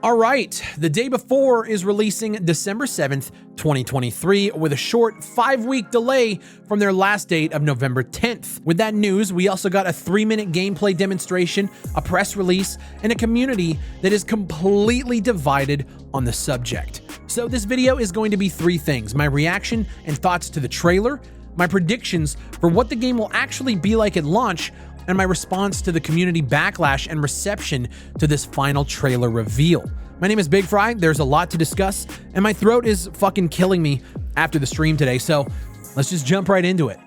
All right, the day before is releasing December 7th, 2023, with a short 5-week delay from their last date of November 10th. With that news, we also got a 3-minute gameplay demonstration, a press release, and a community that is completely divided on the subject. So this video is going to be 3 things: my reaction and thoughts to the trailer, my predictions for what the game will actually be like at launch, and my response to the community backlash and reception to this final trailer reveal. My name is Big Fry, there's a lot to discuss, and my throat is fucking killing me after the stream today, so let's just jump right into it.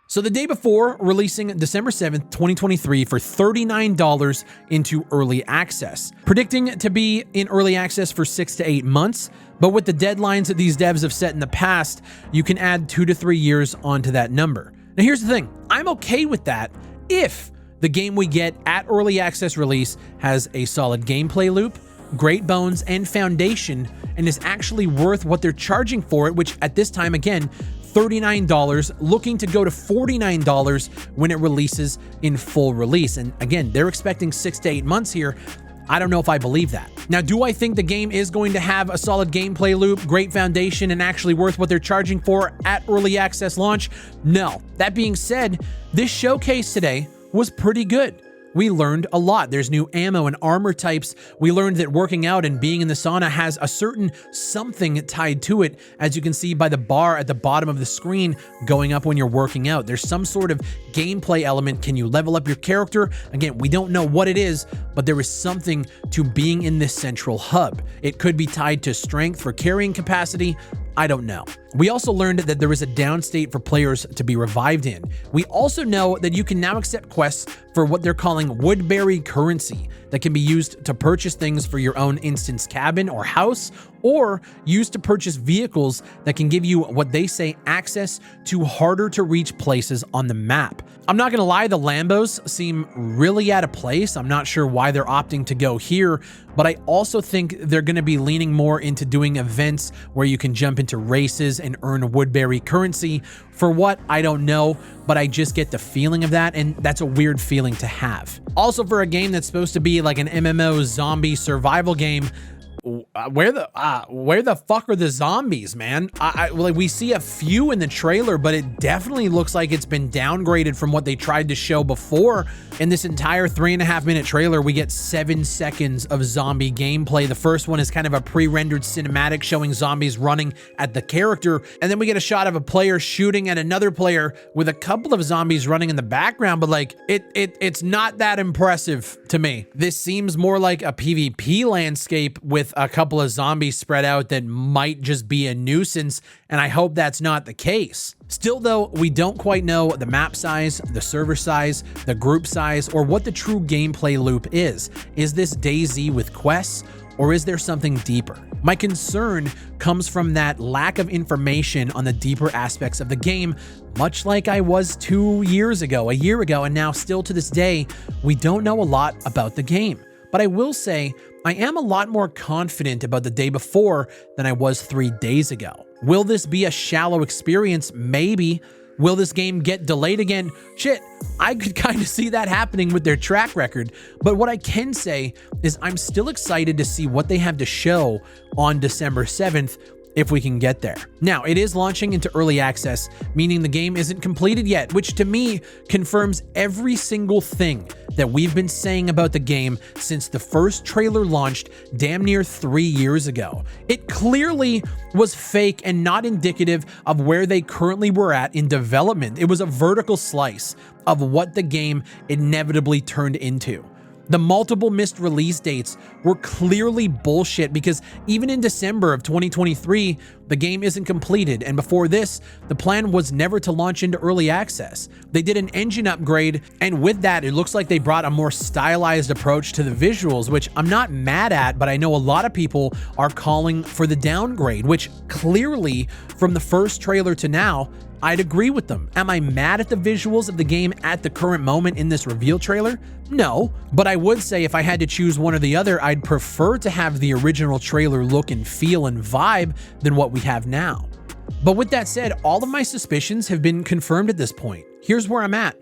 So the day before, releasing December 7th, 2023 for $39 into early access. Predicting to be in early access for 6 to 8 months, but with the deadlines that these devs have set in the past, you can add 2 to 3 years onto that number. Now here's the thing, I'm okay with that if the game we get at early access release has a solid gameplay loop, great bones, and foundation, and is actually worth what they're charging for it, which at this time, again, $39, looking to go to $49 when it releases in full release. And again, they're expecting 6 to 8 months here. I don't know if I believe that. Now, do I think the game is going to have a solid gameplay loop, great foundation, and actually worth what they're charging for at early access launch? No. That being said, this showcase today was pretty good. We learned a lot. There's new ammo and armor types. We learned that working out and being in the sauna has a certain something tied to it, as you can see by the bar at the bottom of the screen going up when you're working out. There's some sort of gameplay element. Can you level up your character? Again, we don't know what it is, but there is something to being in this central hub. It could be tied to strength for carrying capacity. I don't know. We also learned that there is a downstate for players to be revived in. We also know that you can now accept quests for what they're calling Woodbury currency that can be used to purchase things for your own instance cabin or house, or used to purchase vehicles that can give you what they say access to harder to reach places on the map. I'm not gonna lie, the Lambos seem really out of place. I'm not sure why they're opting to go here, but I also think they're gonna be leaning more into doing events where you can jump into races and earn Woodbury currency. For what, I don't know, but I just get the feeling of that, and that's a weird feeling to have. Also, for a game that's supposed to be like an MMO zombie survival game, where the fuck are the zombies, man? Like, we see a few in the trailer, but it definitely looks like it's been downgraded from what they tried to show before. In this entire 3.5-minute trailer, we get 7 seconds of zombie gameplay. The first one is kind of a pre-rendered cinematic showing zombies running at the character, and then we get a shot of a player shooting at another player with a couple of zombies running in the background, but like, it's not that impressive to me. This seems more like a PvP landscape with a couple of zombies spread out that might just be a nuisance, and I hope that's not the case. Still though, we don't quite know the map size, the server size, the group size, or what the true gameplay loop is. Is this DayZ with quests, or is there something deeper? My concern comes from that lack of information on the deeper aspects of the game, much like I was 2 years ago, a year ago, and now still to this day, we don't know a lot about the game. But I will say, I am a lot more confident about the day before than I was 3 days ago. Will this be a shallow experience? Maybe. Will this game get delayed again? Shit, I could kind of see that happening with their track record. But what I can say is I'm still excited to see what they have to show on December 7th, if we can get there. Now, it is launching into early access, meaning the game isn't completed yet, which to me confirms every single thing that we've been saying about the game since the first trailer launched damn near 3 years ago. It clearly was fake and not indicative of where they currently were at in development. It was a vertical slice of what the game inevitably turned into. The multiple missed release dates were clearly bullshit, because even in December of 2023, the game isn't completed, and before this, the plan was never to launch into early access. They did an engine upgrade, and with that, it looks like they brought a more stylized approach to the visuals, which I'm not mad at, but I know a lot of people are calling for the downgrade, which clearly, from the first trailer to now, I'd agree with them. Am I mad at the visuals of the game at the current moment in this reveal trailer? No, but I would say if I had to choose one or the other, I'd prefer to have the original trailer look and feel and vibe than what we have now. But with that said, all of my suspicions have been confirmed at this point. Here's where I'm at.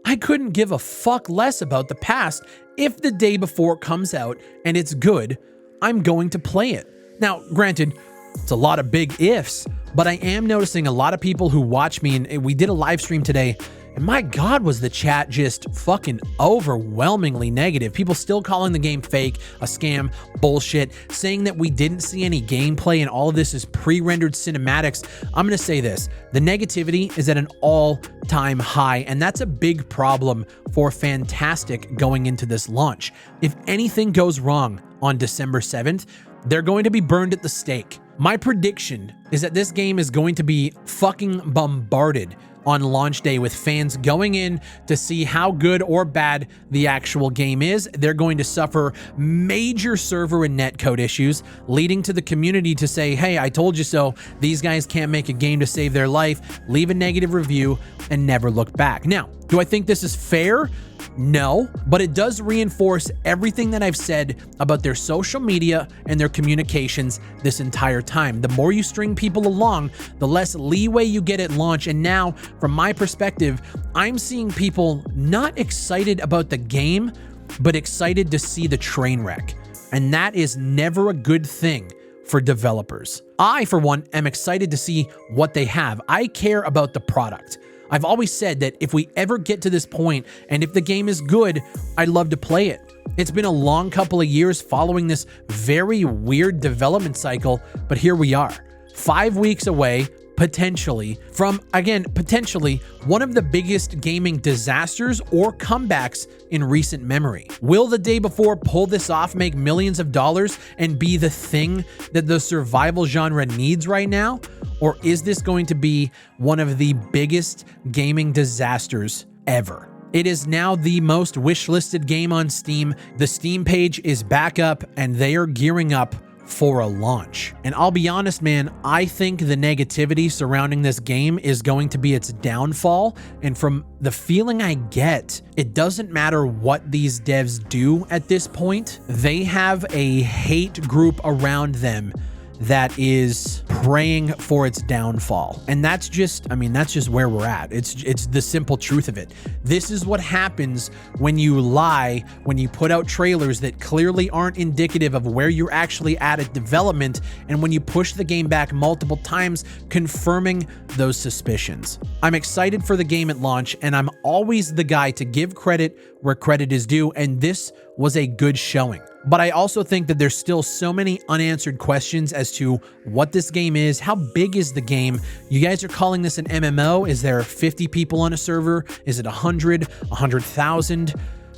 I couldn't give a fuck less about the past. If the day before comes out and it's good, I'm going to play it. Now, granted, it's a lot of big ifs, but I am noticing a lot of people who watch me, and we did a live stream today, and my God, was the chat just fucking overwhelmingly negative. People still calling the game fake, a scam, bullshit, saying that we didn't see any gameplay and all of this is pre-rendered cinematics. I'm going to say this. The negativity is at an all-time high, and that's a big problem for Fantastic going into this launch. If anything goes wrong on December 7th, they're going to be burned at the stake. My prediction is that this game is going to be fucking bombarded on launch day with fans going in to see how good or bad the actual game is. They're going to suffer major server and netcode issues, leading to the community to say, hey, I told you so. These guys can't make a game to save their life. Leave a negative review and never look back. Now, do I think this is fair? No, but it does reinforce everything that I've said about their social media and their communications this entire time. The more you string people along, the less leeway you get at launch. And now, from my perspective, I'm seeing people not excited about the game, but excited to see the train wreck. And that is never a good thing for developers. I, for one, am excited to see what they have. I care about the product. I've always said that if we ever get to this point, and if the game is good, I'd love to play it. It's been a long couple of years following this very weird development cycle, but here we are, 5 weeks away, potentially, from, again, potentially one of the biggest gaming disasters or comebacks in recent memory. Will the day before pull this off, make millions of dollars, and be the thing that the survival genre needs right now? Or is this going to be one of the biggest gaming disasters ever? It is now the most wishlisted game on Steam. The Steam page is back up and they are gearing up for a launch. And I'll be honest, man, I think the negativity surrounding this game is going to be its downfall. And from the feeling I get, it doesn't matter what these devs do at this point. They have a hate group around them that is praying for its downfall. And that's just, I mean, that's just where we're at. It's the simple truth of it. This is what happens when you lie, when you put out trailers that clearly aren't indicative of where you're actually at development, and when you push the game back multiple times, confirming those suspicions. I'm excited for the game at launch, and I'm always the guy to give credit where credit is due, and this was a good showing. But I also think that there's still so many unanswered questions as to what this game is. How big is the game? You guys are calling this an MMO. Is there 50 people on a server? Is it 100, 100,000?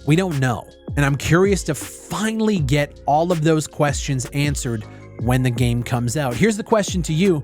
We don't know. And I'm curious to finally get all of those questions answered when the game comes out. Here's the question to you.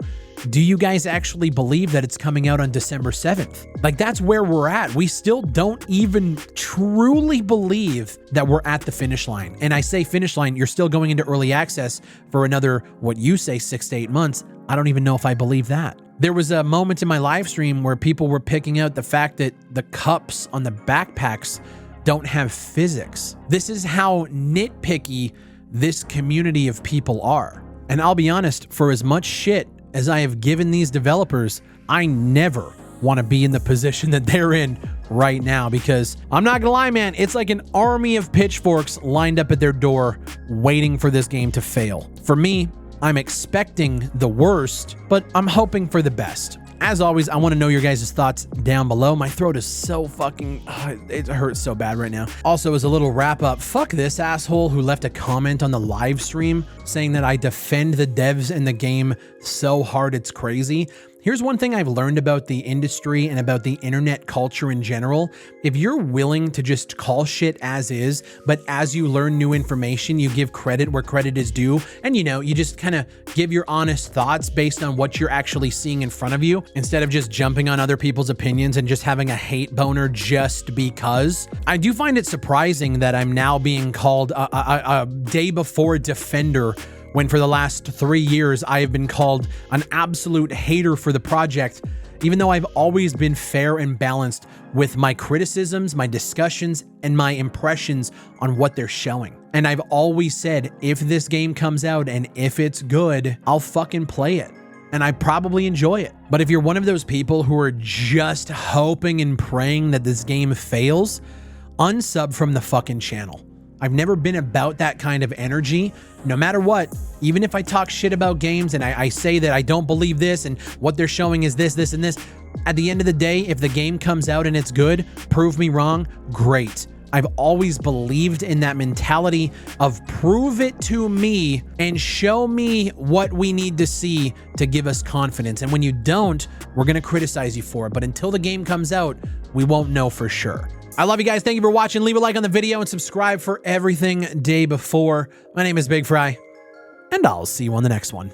Do you guys actually believe that it's coming out on December 7th? Like, that's where we're at. We still don't even truly believe that we're at the finish line. And I say finish line, you're still going into early access for another, what you say, 6 to 8 months. I don't even know if I believe that. There was a moment in my live stream where people were picking out the fact that the cups on the backpacks don't have physics. This is how nitpicky this community of people are. And I'll be honest, for as much shit as I have given these developers, I never want to be in the position that they're in right now, because I'm not gonna lie, man, it's like an army of pitchforks lined up at their door waiting for this game to fail. For me, I'm expecting the worst, but I'm hoping for the best. As always, I want to know your guys' thoughts down below. My throat is so fucking, it hurts so bad right now. Also, as a little wrap up, fuck this asshole who left a comment on the live stream saying that I defend the devs in the game so hard it's crazy. Here's one thing I've learned about the industry and about the internet culture in general. If you're willing to just call shit as is, but as you learn new information, you give credit where credit is due, and you just kind of give your honest thoughts based on what you're actually seeing in front of you, instead of just jumping on other people's opinions and just having a hate boner just because. I do find it surprising that I'm now being called a day before defender, when for the last 3 years, I have been called an absolute hater for the project, even though I've always been fair and balanced with my criticisms, my discussions, and my impressions on what they're showing. And I've always said, if this game comes out and if it's good, I'll fucking play it. and I probably enjoy it. But if you're one of those people who are just hoping and praying that this game fails, unsub from the fucking channel. I've never been about that kind of energy. No matter what, even if I talk shit about games and I say that I don't believe this and what they're showing is this, this, and this, at the end of the day, if the game comes out and it's good, prove me wrong, great. I've always believed in that mentality of prove it to me and show me what we need to see to give us confidence. And when you don't, we're going to criticize you for it. But until the game comes out, we won't know for sure. I love you guys. Thank you for watching. Leave a like on the video and subscribe for everything day before. My name is Big Fry, and I'll see you on the next one.